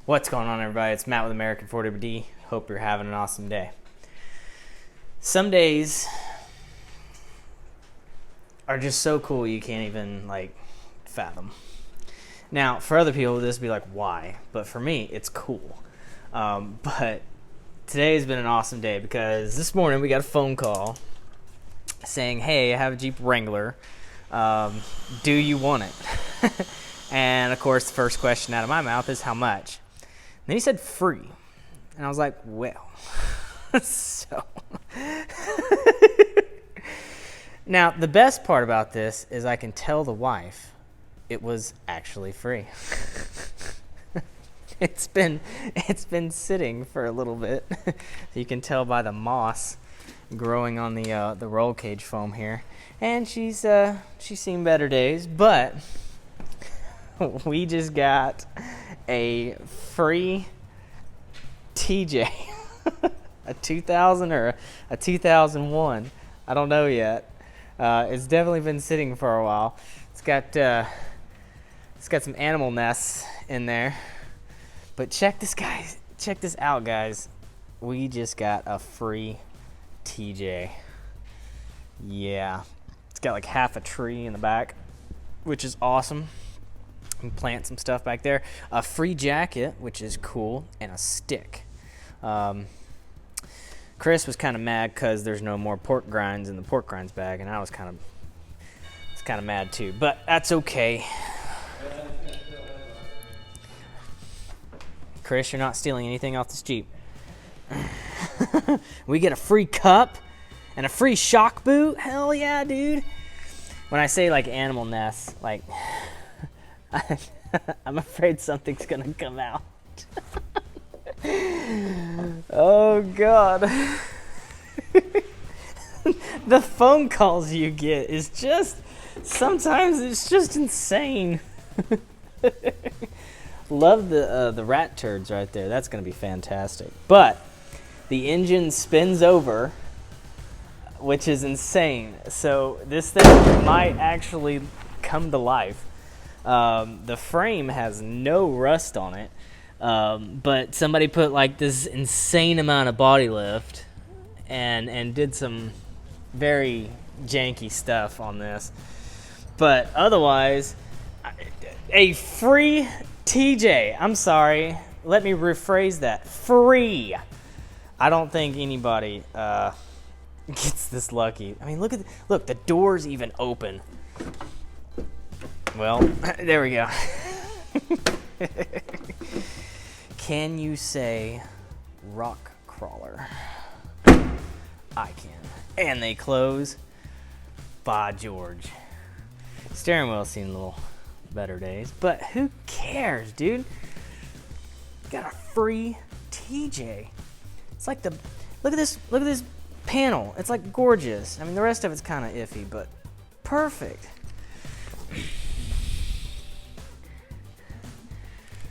What's going on, everybody? It's Matt with American 4WD. Hope you're having an awesome day. Some days are just so cool you can't even fathom. Now, for other people, this would be like, why? But for me, it's cool. But today has been an awesome day because this morning we got a phone call saying, hey, I have a Jeep Wrangler. Do you want it? And of course, the first question out of my mouth is how much? And then he said free. And I was like, well, so. Now, the best part about this is I can tell the wife it was actually free. It's been sitting for a little bit. You can tell by the moss growing on the roll cage foam here. And she's seen better days, but we just got a free TJ, a 2000 or a 2001. I don't know yet. It's definitely been sitting for a while. It's got some animal nests in there. But check this out, guys. We just got a free TJ. Yeah, it's got like half a tree in the back, which is awesome. And plant some stuff back there. A free jacket, which is cool, and a stick. Chris was kind of mad because there's no more pork grinds in the pork grinds bag, and I was kind of mad too. But that's okay. Chris, you're not stealing anything off this Jeep. We get a free cup and a free shock boot. Hell yeah, dude. When I say like animal nests, like I'm afraid something's gonna come out. Oh God. The phone calls you get is just, sometimes it's just insane. Love the rat turds right there. That's gonna be fantastic. But the engine spins over, which is insane. So this thing might actually come to life. The frame has no rust on it, but somebody put like this insane amount of body lift and did some very janky stuff on this. But otherwise, a free TJ. I'm sorry. Let me rephrase that. Free. I don't think anybody gets this lucky. I mean, look, the door's even open. Well, there we go. Can you say rock crawler? I can. And they close. By George. Steering wheel's seen a little better days, but who cares, dude? Got a free TJ. It's like look at this panel. It's like gorgeous. I mean, the rest of it's kind of iffy, but perfect.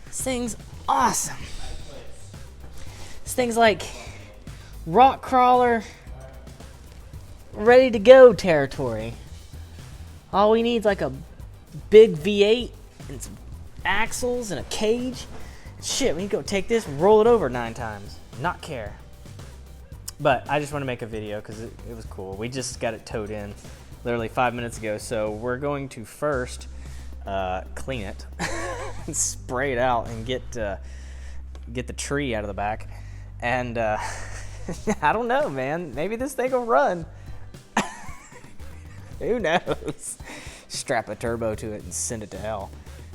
This thing's awesome. This thing's like rock crawler, ready to go territory. All we need is like a big V8 and some axles and a cage. Shit, we can go take this and roll it over 9 times. Not care. But I just want to make a video because it was cool. We just got it towed in literally 5 minutes ago. So we're going to first clean it, spray it out, and get the tree out of the back. And I don't know, man. Maybe this thing will run. Who knows? Strap a turbo to it and send it to hell.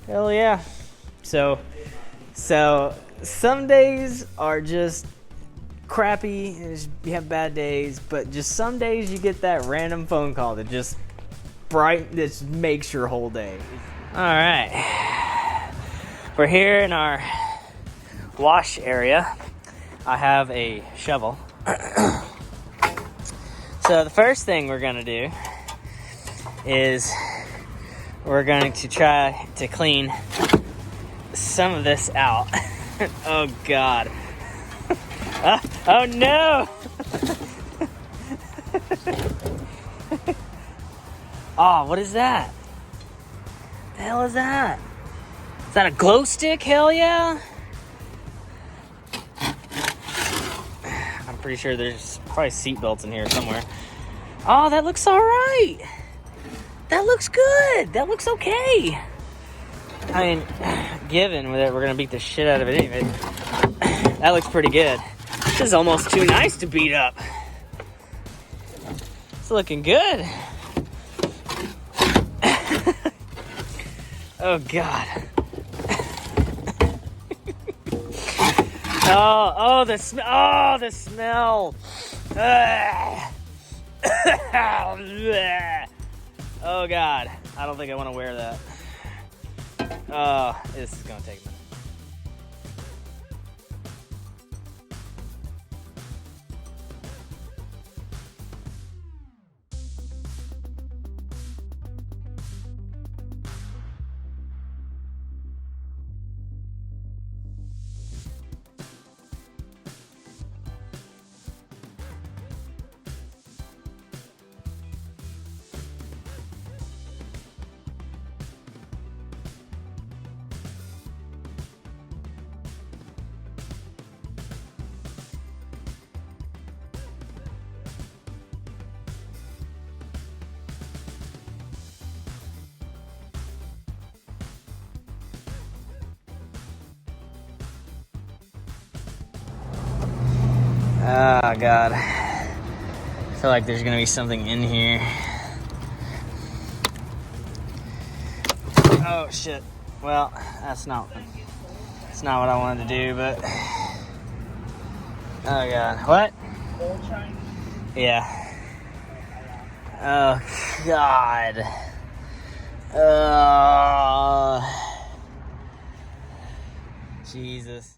Hell yeah. So some days are just crappy, and you have bad days, but just some days you get that random phone call that just makes your whole day. All right, we're here in our wash area. I have a shovel. So the first thing we're gonna do is we're going to try to clean some of this out. Oh God. Oh no. Oh, what is that? The hell is that? Is that a glow stick? Hell yeah. pretty sure there's probably seat belts in here somewhere. Oh, that looks all right. That looks good. That looks okay. I mean, given that we're gonna beat the shit out of it anyway, that looks pretty good. This is almost too nice to beat up. It's looking good. Oh God. Oh, the smell. Oh, the smell. Oh God. I don't think I want to wear that. Oh, this is gonna take a minute. Oh God. I feel like there's gonna be something in here. Oh shit. Well, that's not what I wanted to do, but oh God. What? Yeah. Oh God. Oh Jesus.